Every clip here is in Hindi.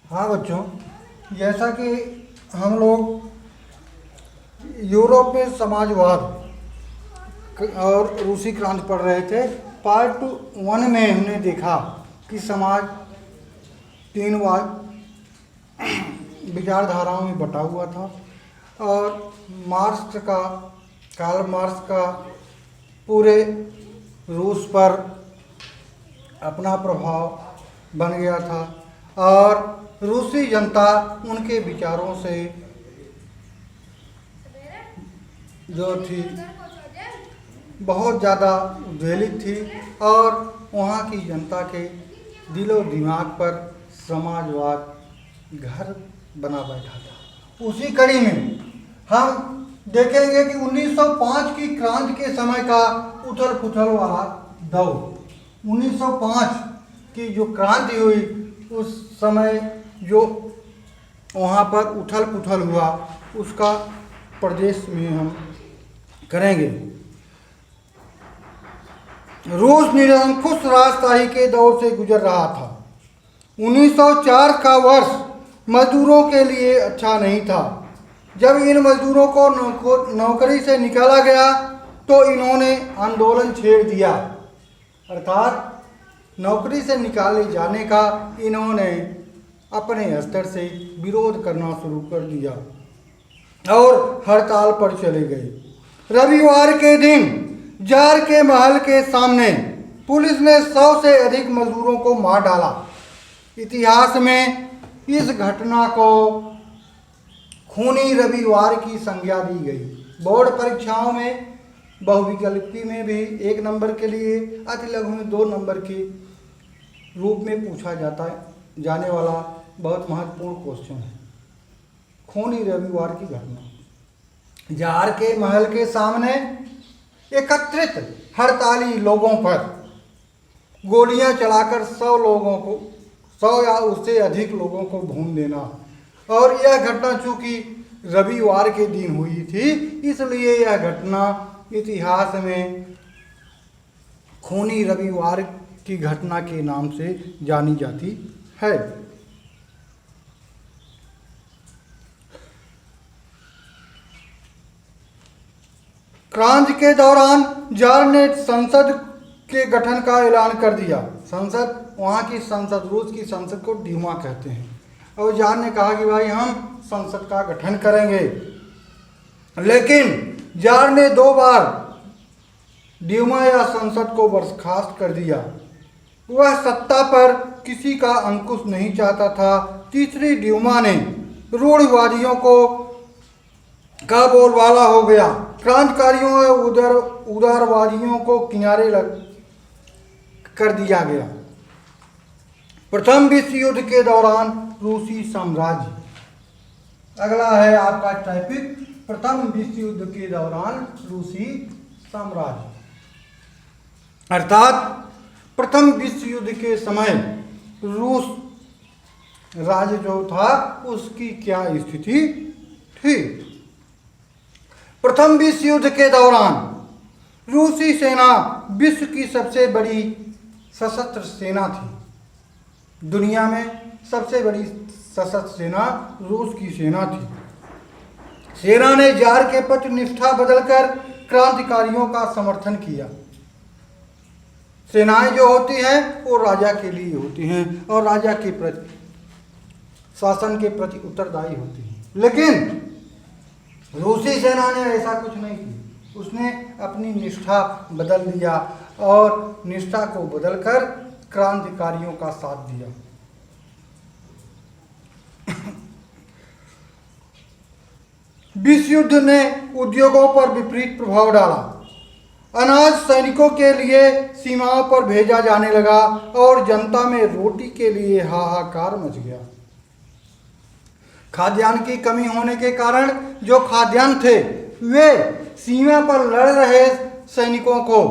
हाँ बच्चों, जैसा कि हम लोग यूरोप में समाजवाद और रूसी क्रांति पढ़ रहे थे। पार्ट 1 में हमने देखा कि समाज 3 विचारधाराओं में बटा हुआ था और कार्ल मार्क्स का पूरे रूस पर अपना प्रभाव बन गया था और रूसी जनता उनके विचारों से जो थी बहुत ज़्यादा उद्वेलित थी और वहाँ की जनता के दिलो दिमाग पर समाजवाद घर बना बैठा था। उसी कड़ी में हम देखेंगे कि 1905 की क्रांति के समय का उथल पुथल वाला दौर, 1905 की जो क्रांति हुई उस समय जो वहाँ पर उथल पुथल हुआ उसका प्रदेश में हम करेंगे। रूस निरंकुश राजशाही के दौर से गुजर रहा था। 1904 का वर्ष मजदूरों के लिए अच्छा नहीं था। जब इन मजदूरों को नौकरी से निकाला गया तो इन्होंने आंदोलन छेड़ दिया, अर्थात नौकरी से निकाले जाने का इन्होंने अपने स्तर से विरोध करना शुरू कर दिया और हड़ताल पर चले गए। रविवार के दिन जार के महल के सामने पुलिस ने 100 से अधिक मजदूरों को मार डाला। इतिहास में इस घटना को खूनी रविवार की संज्ञा दी गई। बोर्ड परीक्षाओं में बहुविकल्पी में भी 1 नंबर के लिए, अति लघु में 2 नंबर के रूप में पूछा जाने वाला बहुत महत्वपूर्ण क्वेश्चन है। खूनी रविवार की घटना। जार के महल के सामने एकत्रित हड़ताली लोगों पर गोलियां चलाकर 100 या उससे अधिक लोगों को भून देना, और यह घटना चूंकि रविवार के दिन हुई थी इसलिए यह घटना इतिहास में खूनी रविवार की घटना के नाम से जानी जाती है। क्रांति के दौरान जार ने संसद के गठन का ऐलान कर दिया। संसद, वहाँ की संसद, रूस की संसद को ड्यूमा कहते हैं, और जार ने कहा कि भाई हम संसद का गठन करेंगे। लेकिन जार ने 2 बार ड्यूमा या संसद को बर्खास्त कर दिया। वह सत्ता पर किसी का अंकुश नहीं चाहता था। तीसरी ड्यूमा ने रूढ़िवादियों का बोलबाला हो गया। क्रांतिकारियों और उदारवादियों को किनारे कर दिया गया। प्रथम विश्व युद्ध के दौरान रूसी साम्राज्य, अगला है आपका टॉपिक, प्रथम विश्व युद्ध के दौरान रूसी साम्राज्य, अर्थात प्रथम विश्व युद्ध के समय रूस राज्य जो था उसकी क्या स्थिति थी। प्रथम विश्व युद्ध के दौरान रूसी सेना विश्व की सबसे बड़ी सशस्त्र सेना थी। दुनिया में सबसे बड़ी सशस्त्र सेना रूस की सेना थी। सेना ने जार के प्रति निष्ठा बदलकर क्रांतिकारियों का समर्थन किया। सेनाएं जो होती हैं वो राजा के लिए होती हैं और राजा के प्रति, शासन के प्रति उत्तरदायी होती हैं। लेकिन रूसी सेना ने ऐसा कुछ नहीं किया। उसने अपनी निष्ठा बदल दिया और निष्ठा को बदलकर क्रांतिकारियों का साथ दिया। विश्व युद्ध ने उद्योगों पर विपरीत प्रभाव डाला। अनाज सैनिकों के लिए सीमाओं पर भेजा जाने लगा और जनता में रोटी के लिए हाहाकार मच गया। खाद्यान्न की कमी होने के कारण जो खाद्यान्न थे वे सीमा पर लड़ रहे सैनिकों को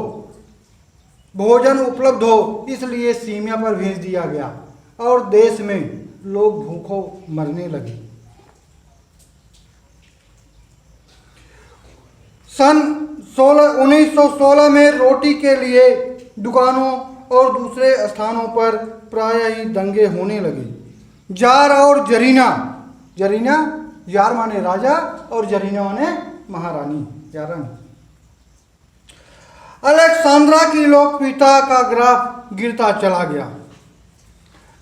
भोजन उपलब्ध हो इसलिए सीमा पर भेज दिया गया और देश में लोग भूखों मरने लगे। सन 1916 में रोटी के लिए दुकानों और दूसरे स्थानों पर प्रायः ही दंगे होने लगे। जार और जरीना, जरीना जार माने राजा और जरीना माने महारानी, यारानी। अलेक्सांद्रा की लोकप्रियता का ग्राफ गिरता चला गया।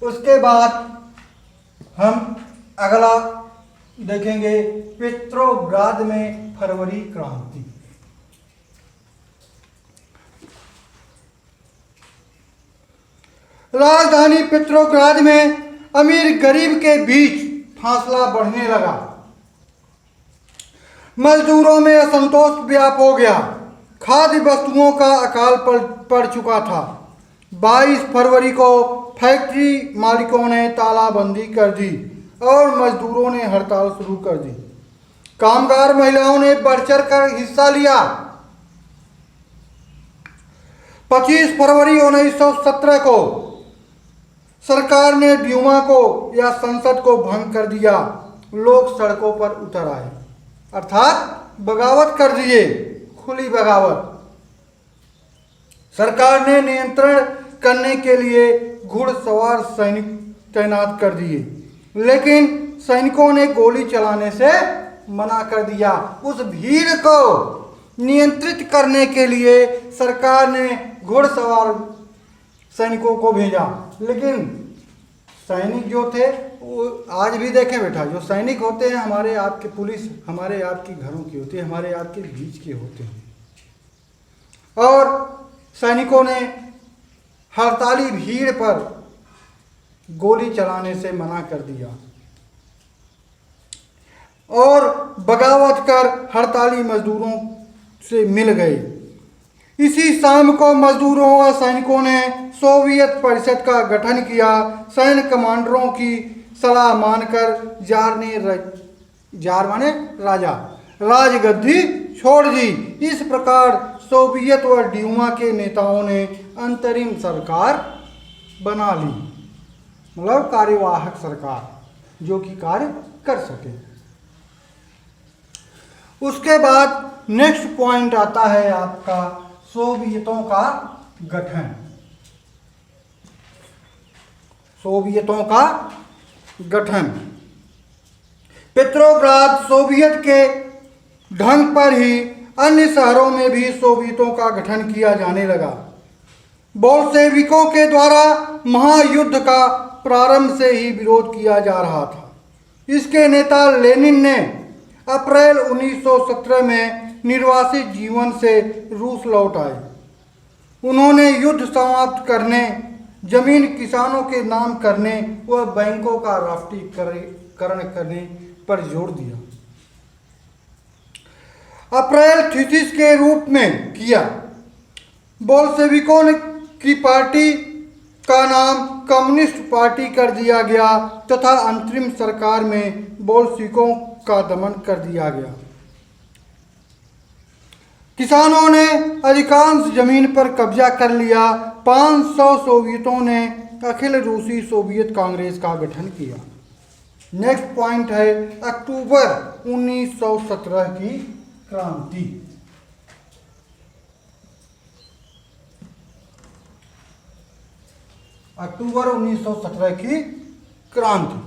उसके बाद हम अगला देखेंगे पेट्रोग्राद में फरवरी क्रांति। राजधानी पेट्रोग्राद में अमीर गरीब के बीच फासला बढ़ने लगा। मजदूरों में असंतोष व्याप हो गया। खाद्य वस्तुओं का अकाल पड़ चुका था। 22 फरवरी को फैक्ट्री मालिकों ने तालाबंदी कर दी और मजदूरों ने हड़ताल शुरू कर दी। कामगार महिलाओं ने बढ़ चढ़ कर हिस्सा लिया। 25 फरवरी 1917 को सरकार ने ड्यूमा को या संसद को भंग कर दिया। लोग सड़कों पर उतर आए, अर्थात बगावत कर दिए, खुली बगावत। सरकार ने नियंत्रण करने के लिए घुड़सवार सैनिक तैनात कर दिए, लेकिन सैनिकों ने गोली चलाने से मना कर दिया। उस भीड़ को नियंत्रित करने के लिए सरकार ने घुड़सवार सैनिकों को भेजा, लेकिन सैनिक जो थे वो आज भी देखें बेटा, जो सैनिक होते हैं हमारे आपके, पुलिस हमारे आपके घरों की होती है, हमारे आपके बीच के होते हैं। और सैनिकों ने हड़ताली भीड़ पर गोली चलाने से मना कर दिया और बगावत कर हड़ताली मजदूरों से मिल गए। इसी शाम को मजदूरों व सैनिकों ने सोवियत परिषद का गठन किया। सैन्य कमांडरों की सलाह मानकर जार माने राजा, राजगद्दी छोड़ दी। इस प्रकार सोवियत व ड्यूमा के नेताओं ने अंतरिम सरकार बना ली, मतलब कार्यवाहक सरकार जो कि कार्य कर सके। उसके बाद नेक्स्ट पॉइंट आता है आपका सोवियतों का गठन। सोवियतों का गठन पेट्रोग्राद सोवियत के ढंग पर ही अन्य शहरों में भी सोवियतों का गठन किया जाने लगा। बोल्शेविकों के द्वारा महायुद्ध का प्रारंभ से ही विरोध किया जा रहा था। इसके नेता लेनिन ने अप्रैल 1917 में निर्वासित जीवन से रूस लौट आए। उन्होंने युद्ध समाप्त करने, जमीन किसानों के नाम करने व बैंकों का राष्ट्रीयकरण करने पर जोर दिया। अप्रैल थीसिस के रूप में किया। बोल्शेविकों की पार्टी का नाम कम्युनिस्ट पार्टी कर दिया गया तथा अंतरिम सरकार में बोल्शेविकों का दमन कर दिया गया। किसानों ने अधिकांश जमीन पर कब्जा कर लिया। 500 सोवियतों ने अखिल रूसी सोवियत कांग्रेस का गठन किया। नेक्स्ट पॉइंट है अक्टूबर 1917 की क्रांति। अक्टूबर 1917 की क्रांति।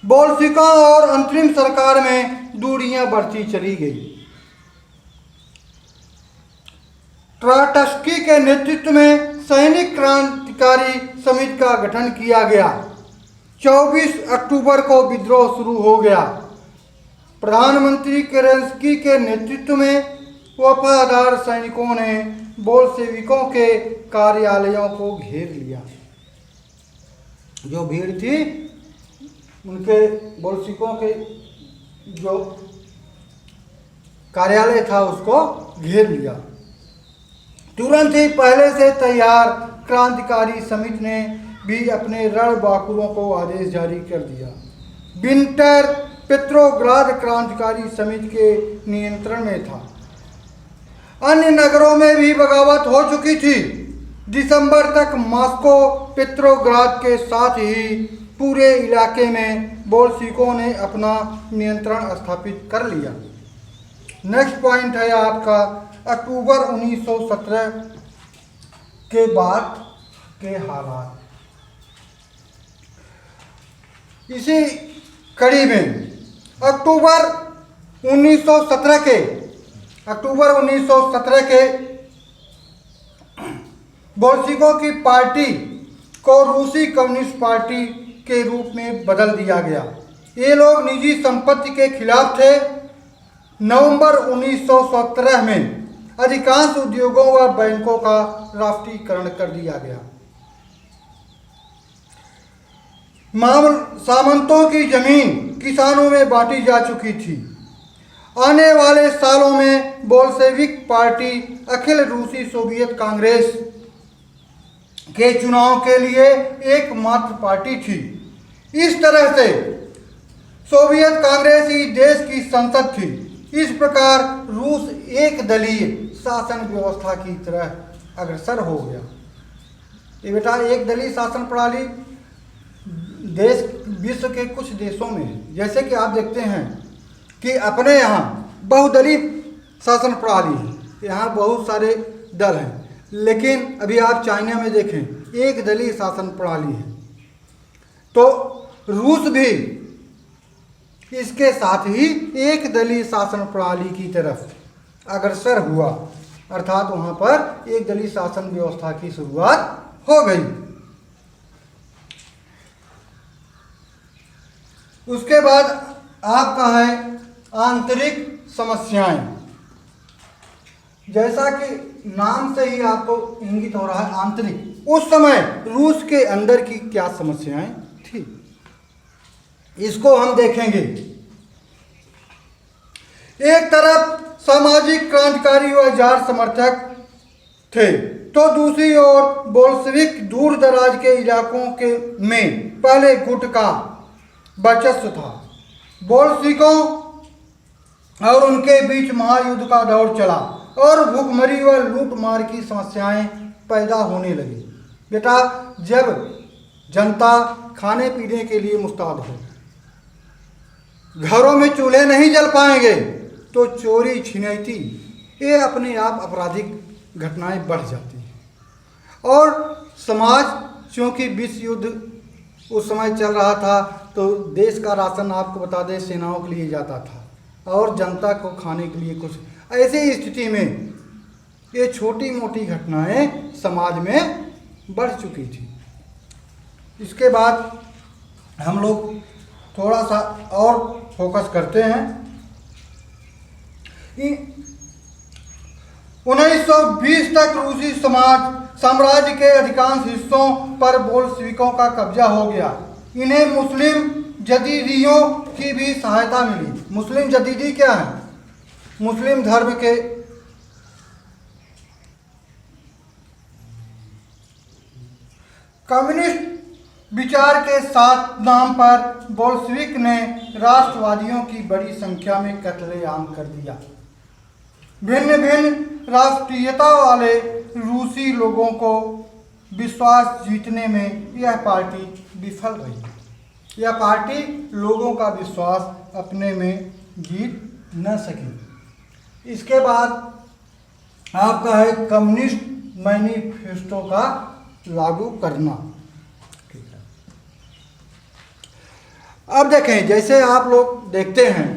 बोल्शेविकों और अंतरिम सरकार में दूरियां बढ़ती चली गई। ट्राटस्की के नेतृत्व में सैनिक क्रांतिकारी समिति का गठन किया गया। 24 अक्टूबर को विद्रोह शुरू हो गया। प्रधानमंत्री केरेंस्की के नेतृत्व में वफादार सैनिकों ने बोल्शेविकों के कार्यालयों को घेर लिया। जो भीड़ थी उनके बोल्शेविकों के जो कार्यालय था उसको घेर लिया। तुरंत ही पहले से तैयार क्रांतिकारी समिति ने भी अपने रणबांकुरों को आदेश जारी कर दिया। विंटर पेट्रोग्राद क्रांतिकारी समिति के नियंत्रण में था। अन्य नगरों में भी बगावत हो चुकी थी। दिसंबर तक मॉस्को पेट्रोग्राद के साथ ही पूरे इलाके में बोल्शेविकों ने अपना नियंत्रण स्थापित कर लिया। नेक्स्ट पॉइंट है आपका अक्टूबर 1917 के बाद के हालात। इसी कड़ी में अक्टूबर 1917 के बोल्शिविकों की पार्टी को रूसी कम्युनिस्ट पार्टी के रूप में बदल दिया गया। ये लोग निजी संपत्ति के खिलाफ थे। नवंबर 1917 में अधिकांश उद्योगों व बैंकों का राष्ट्रीयकरण कर दिया गया। सामंतों की जमीन किसानों में बांटी जा चुकी थी। आने वाले सालों में बोल्शेविक पार्टी अखिल रूसी सोवियत कांग्रेस के चुनाव के लिए एकमात्र पार्टी थी। इस तरह से सोवियत कांग्रेस ही देश की संसद थी। इस प्रकार रूस एक दलीय शासन व्यवस्था की तरह अग्रसर हो गया। ये बेटा एक दलीय शासन प्रणाली देश विश्व के कुछ देशों में है। जैसे कि आप देखते हैं कि अपने यहाँ बहुदलीय शासन प्रणाली है, यहाँ बहुत सारे दल हैं। लेकिन अभी आप चाइना में देखें एक दलीय शासन प्रणाली है। तो रूस भी इसके साथ ही एक दलीय शासन प्रणाली की तरफ अग्रसर हुआ, अर्थात वहाँ पर एक दलीय शासन व्यवस्था की शुरुआत हो गई। उसके बाद आपका है आंतरिक समस्याएं। जैसा कि नाम से ही आपको इंगित हो रहा है आंतरिक, उस समय रूस के अंदर की क्या समस्याएं थी इसको हम देखेंगे। एक तरफ सामाजिक क्रांतिकारी व जार समर्थक थे, तो दूसरी ओर बोल्शेविक दूर दराज के इलाकों के में पहले गुट का वर्चस्व था। बोल्शेविकों और उनके बीच महायुद्ध का दौर चला और भूखमरी व लूटमार की समस्याएं पैदा होने लगी। बेटा जब जनता खाने पीने के लिए मुस्ताद हो, घरों में चूल्हे नहीं जल पाएंगे तो चोरी छिनैती ये अपने आप आपराधिक घटनाएं बढ़ जाती हैं। और समाज, क्योंकि विश्व युद्ध उस समय चल रहा था, तो देश का राशन आपको बता दें सेनाओं के लिए जाता था और जनता को खाने के लिए कुछ। ऐसी स्थिति में ये छोटी मोटी घटनाएं समाज में बढ़ चुकी थी। इसके बाद हम लोग थोड़ा सा और फोकस करते हैं। 1920 तक रूसी साम्राज्य के अधिकांश हिस्सों पर बोल्शेविकों का कब्जा हो गया। इन्हें मुस्लिम जदीदियों की भी सहायता मिली। मुस्लिम जदीदी क्या है? मुस्लिम धर्म के कम्युनिस्ट विचार के साथ नाम पर बोल्शेविक ने राष्ट्रवादियों की बड़ी संख्या में कत्लेआम कर दिया। भिन्न भिन्न राष्ट्रीयता वाले रूसी लोगों को विश्वास जीतने में यह पार्टी विफल रही। यह पार्टी लोगों का विश्वास अपने में जीत न सकी। इसके बाद आपका है कम्युनिस्ट मैनिफेस्टो का लागू करना। अब देखें, जैसे आप लोग देखते हैं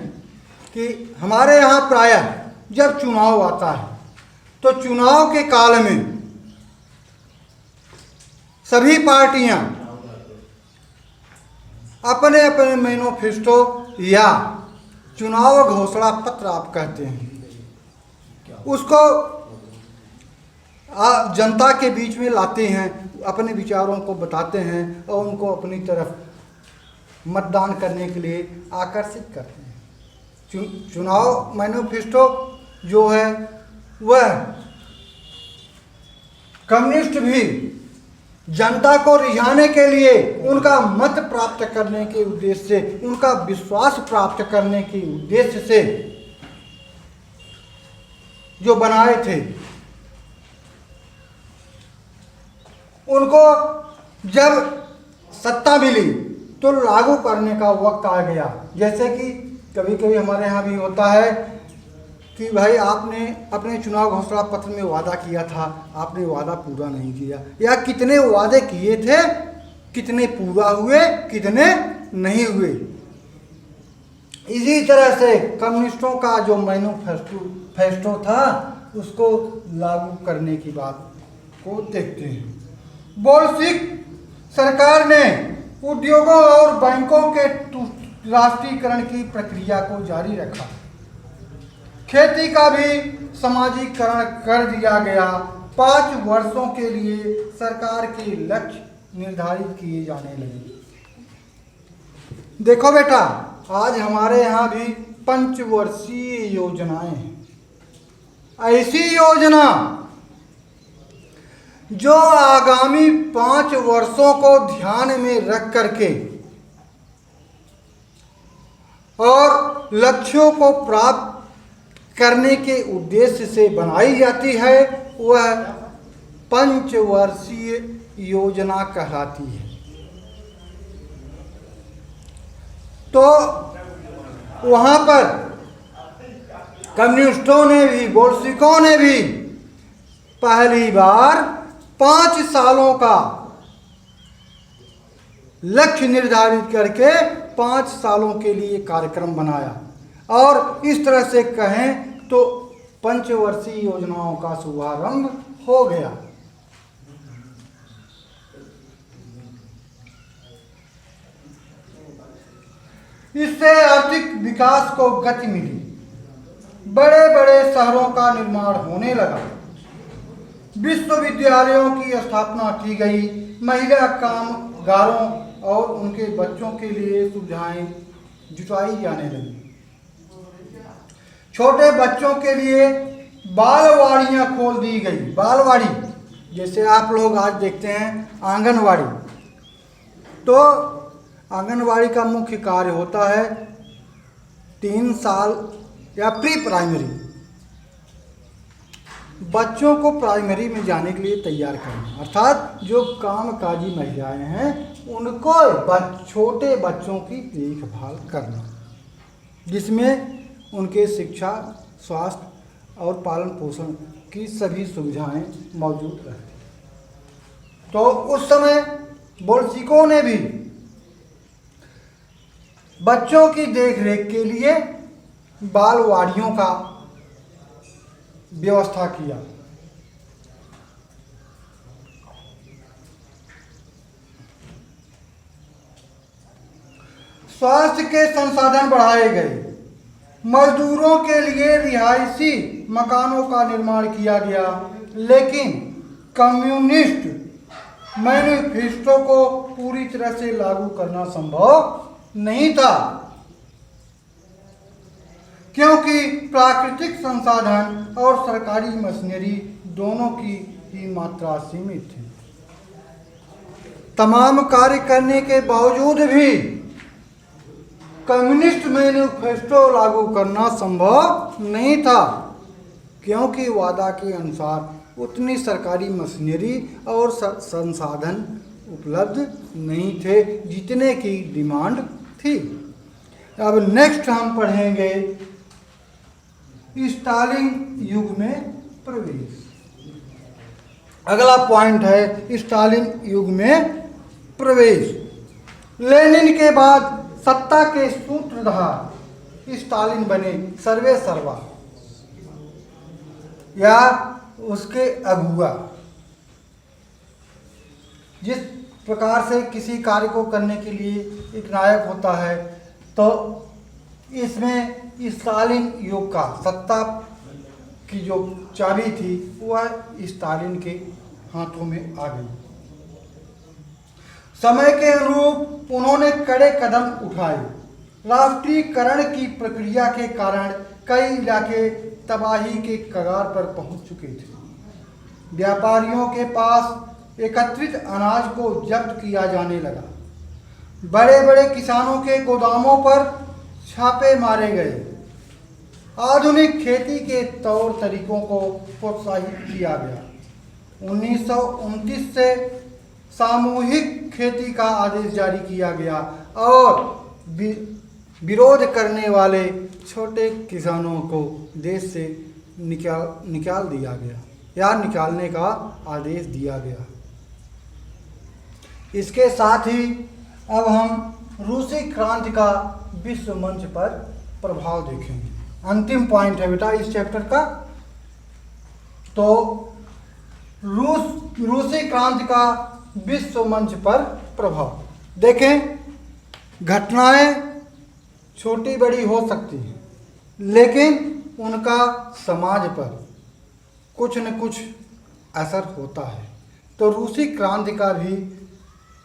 कि हमारे यहाँ प्रायः जब चुनाव आता है तो चुनाव के काल में सभी पार्टियां अपने अपने मैनिफेस्टो या चुनाव घोषणा पत्र आप कहते हैं उसको जनता के बीच में लाते हैं, अपने विचारों को बताते हैं और उनको अपनी तरफ मतदान करने के लिए आकर्षित करते हैं। चुनाव मैनिफेस्टो जो है वह कम्युनिस्ट भी जनता को रिझाने के लिए, उनका मत प्राप्त करने के उद्देश्य से, उनका विश्वास प्राप्त करने के उद्देश्य से जो बनाए थे, उनको जब सत्ता मिली तो लागू करने का वक्त आ गया। जैसे कि कभी कभी हमारे यहाँ भी होता है कि भाई आपने अपने चुनाव घोषणा पत्र में वादा किया था, आपने वादा पूरा नहीं किया, या कितने वादे किए थे, कितने पूरा हुए, कितने नहीं हुए। इसी तरह से कम्युनिस्टों का जो मैनिफेस्टो था उसको लागू करने की बात को देखते हैं। बोल्शेविक सरकार ने उद्योगों और बैंकों के राष्ट्रीयकरण की प्रक्रिया को जारी रखा। खेती का भी समाजीकरण कर दिया गया। 5 वर्षों के लिए सरकार के लक्ष्य निर्धारित किए जाने लगे। देखो बेटा, आज हमारे यहाँ भी 5 वर्षीय योजनाएं हैं। ऐसी योजना जो आगामी 5 वर्षों को ध्यान में रख करके और लक्ष्यों को प्राप्त करने के उद्देश्य से बनाई जाती है, वह 5 वर्षीय योजना कहलाती है। तो वहाँ पर कम्युनिस्टों ने भी, बोल्शेविकों ने भी पहली बार 5 सालों का लक्ष्य निर्धारित करके 5 सालों के लिए कार्यक्रम बनाया और इस तरह से कहें तो 5 वर्षीय योजनाओं का शुभारंभ हो गया। इससे आर्थिक विकास को गति मिली। बड़े बड़े शहरों का निर्माण होने लगा। विश्वविद्यालयों की स्थापना की गई। महिला कामगारों और उनके बच्चों के लिए सुविधाएं जुटाई जाने लगी। छोटे बच्चों के लिए बालवाड़ियां खोल दी गई। बालवाड़ी जैसे आप लोग आज देखते हैं आंगनवाड़ी, तो आंगनवाड़ी का मुख्य कार्य होता है 3 साल या प्री प्राइमरी, बच्चों को प्राइमरी में जाने के लिए तैयार करना, अर्थात जो कामकाजी महिलाएं हैं उनको छोटे बच्चों की देखभाल करना, जिसमें उनके शिक्षा, स्वास्थ्य और पालन पोषण की सभी सुविधाएं मौजूद रहती। तो उस समय बोल्शेविकों ने भी बच्चों की देखरेख के लिए बालवाड़ियों का व्यवस्था किया। स्वास्थ्य के संसाधन बढ़ाए गए। मजदूरों के लिए रिहायशी मकानों का निर्माण किया गया। लेकिन कम्युनिस्ट मैनिफेस्टो को पूरी तरह से लागू करना संभव नहीं था, क्योंकि प्राकृतिक संसाधन और सरकारी मशीनरी दोनों की ही मात्रा सीमित थी। तमाम कार्य करने के बावजूद भी कम्युनिस्ट मैनिफेस्टो लागू करना संभव नहीं था, क्योंकि वादा के अनुसार उतनी सरकारी मशीनरी और संसाधन उपलब्ध नहीं थे जितने की डिमांड थी। अब नेक्स्ट हम पढ़ेंगे स्टालिन युग में प्रवेश। अगला पॉइंट है स्टालिन युग में प्रवेश। लेनिन के बाद सत्ता के सूत्रधार स्टालिन बने सर्वे सर्वा या उसके अगुआ। जिस प्रकार से किसी कार्य को करने के लिए एक नायक होता है, तो इसमें स्टालिन युग का सत्ता की जो चाबी थी वह स्टालिन के हाथों में आ गई। समय के अनुरूप उन्होंने कड़े कदम उठाए। राष्ट्रीयकरण की प्रक्रिया के कारण कई इलाके तबाही के कगार पर पहुंच चुके थे। व्यापारियों के पास एकत्रित अनाज को जब्त किया जाने लगा। बड़े बड़े किसानों के गोदामों पर छापे मारे गए। आधुनिक खेती के तौर तरीकों को प्रोत्साहित किया गया। 1929 से सामूहिक खेती का आदेश जारी किया गया और विरोध करने वाले छोटे किसानों को देश से निकाल दिया गया या निकालने का आदेश दिया गया। इसके साथ ही अब हम रूसी क्रांति का विश्व मंच पर प्रभाव देखेंगे। अंतिम पॉइंट है बेटा इस चैप्टर का। तो रूसी क्रांति का विश्व मंच पर प्रभाव देखें। घटनाएं छोटी बड़ी हो सकती हैं, लेकिन उनका समाज पर कुछ न कुछ असर होता है। तो रूसी क्रांति का भी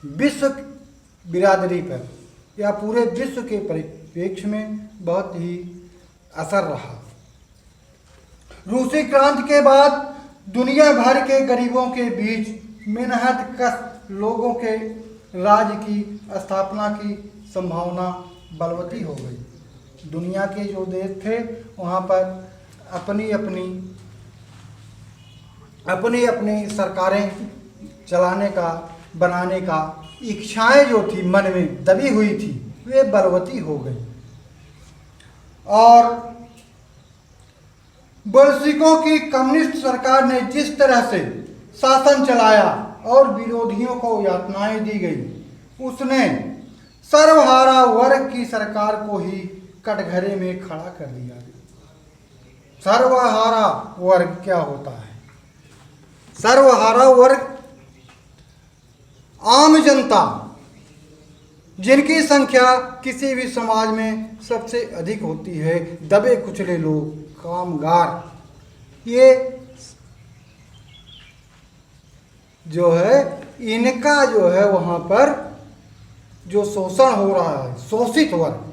विश्व बिरादरी पर या पूरे विश्व के परिप्रेक्ष्य में बहुत ही असर रहा। रूसी क्रांति के बाद दुनिया भर के गरीबों के बीच मेहनत कश लोगों के राज्य की स्थापना की संभावना बलवती हो गई। दुनिया के जो देश थे वहाँ पर अपनी अपनी सरकारें चलाने का, बनाने का इच्छाएं जो थी मन में दबी हुई थी, वे बलवती हो गई। और बोल्शिकों की कम्युनिस्ट सरकार ने जिस तरह से शासन चलाया और विरोधियों को यातनाएं दी गई, उसने सर्वहारा वर्ग की सरकार को ही कटघरे में खड़ा कर दिया। सर्वहारा वर्ग क्या होता है? सर्वहारा वर्ग आम जनता, जिनकी संख्या किसी भी समाज में सबसे अधिक होती है, दबे कुचले लोग, कामगार, ये जो है इनका जो है वहाँ पर जो शोषण हो रहा है, शोषित वर्ग,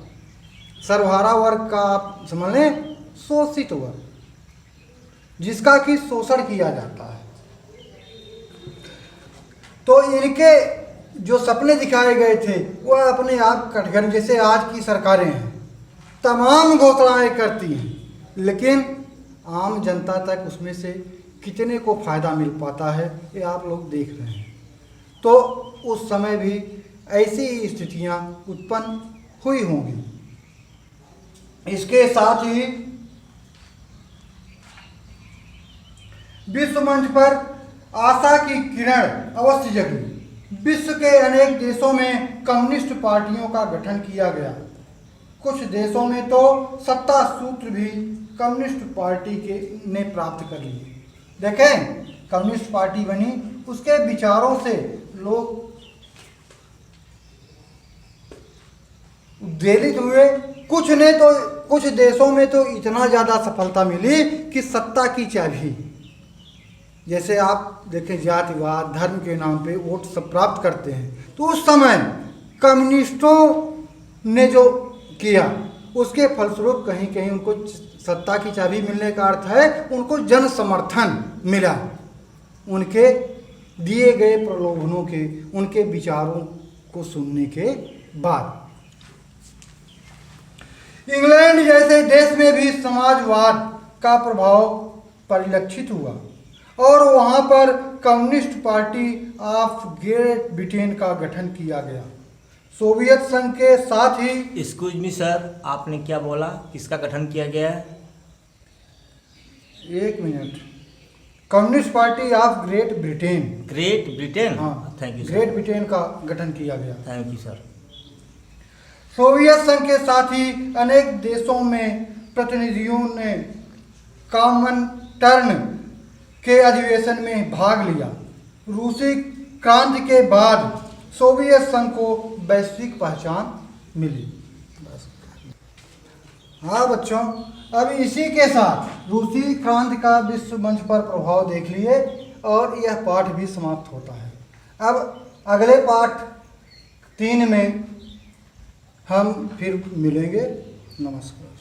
सर्वहारा वर्ग का आप समझ लें, शोषित वर्ग, जिसका कि शोषण किया जाता है। तो इनके जो सपने दिखाए गए थे वह अपने आप कटघरे, जैसे आज की सरकारें हैं, तमाम घोषणाएं करती हैं, लेकिन आम जनता तक उसमें से कितने को फ़ायदा मिल पाता है ये आप लोग देख रहे हैं। तो उस समय भी ऐसी ही स्थितियां उत्पन्न हुई होंगी। इसके साथ ही विश्व मंच पर आशा की किरण अवश्य जगी। विश्व के अनेक देशों में कम्युनिस्ट पार्टियों का गठन किया गया। कुछ देशों में तो सत्ता सूत्र भी कम्युनिस्ट पार्टी के ने प्राप्त कर लिए। देखें, कम्युनिस्ट पार्टी बनी, उसके विचारों से लोग उद्वेलित हुए। कुछ देशों में तो इतना ज़्यादा सफलता मिली कि सत्ता की चाबी, जैसे आप देखें जातिवाद, धर्म के नाम पे वोट सब प्राप्त करते हैं, तो उस समय कम्युनिस्टों ने जो किया उसके फलस्वरूप कहीं कहीं उनको सत्ता की चाबी मिलने का अर्थ है उनको जन समर्थन मिला। उनके दिए गए प्रलोभनों के, उनके विचारों को सुनने के बाद इंग्लैंड जैसे देश में भी समाजवाद का प्रभाव परिलक्षित हुआ और वहाँ पर communist party of Great Britain का गठन किया गया। सोवियत संघ के साथ ही, एक्सक्यूज मी सर, आपने क्या बोला, किसका गठन किया गया है? एक minute, communist party of Great Britain. Great Britain, हाँ, thank you sir. Great Britain का गठन किया गया। Thank you sir. सोवियत संघ के साथ ही अनेक देशों में प्रतिनिधियों ने कॉमनटर्न के अधिवेशन में भाग लिया। रूसी क्रांति के बाद सोवियत संघ को वैश्विक पहचान मिली। हाँ बच्चों, अब इसी के साथ रूसी क्रांति का विश्व मंच पर प्रभाव देख लिए और यह पाठ भी समाप्त होता है। अब अगले पाठ 3 में हम फिर मिलेंगे। नमस्कार।